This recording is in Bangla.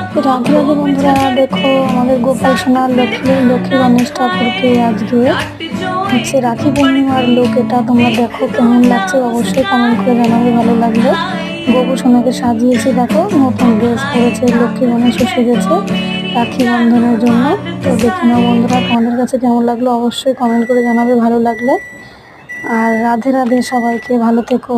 রাধে রাধে বন্ধুরা, দেখো আমাদের গোপাল সোনার লক্ষ্মী লক্ষ্মী গণেশ ঠাকুরকে আজকে হচ্ছে রাখি পূর্ণিমার লুক। এটা তোমরা দেখো কেমন লাগছে, অবশ্যই কমেন্ট করে জানাবে ভালো লাগলে। গোপু সোনাকে সাজিয়েছি, দেখো নতুন ড্রেস পরেছে, লক্ষ্মী গণেশ এসে গেছে রাখি বন্ধনের জন্য। তো দেখে নাও বন্ধুরা, তোমাদের কাছে কেমন লাগলো অবশ্যই কমেন্ট করে জানাবে ভালো লাগলে। আর রাধে রাধে, সবাইকে ভালো থেকো।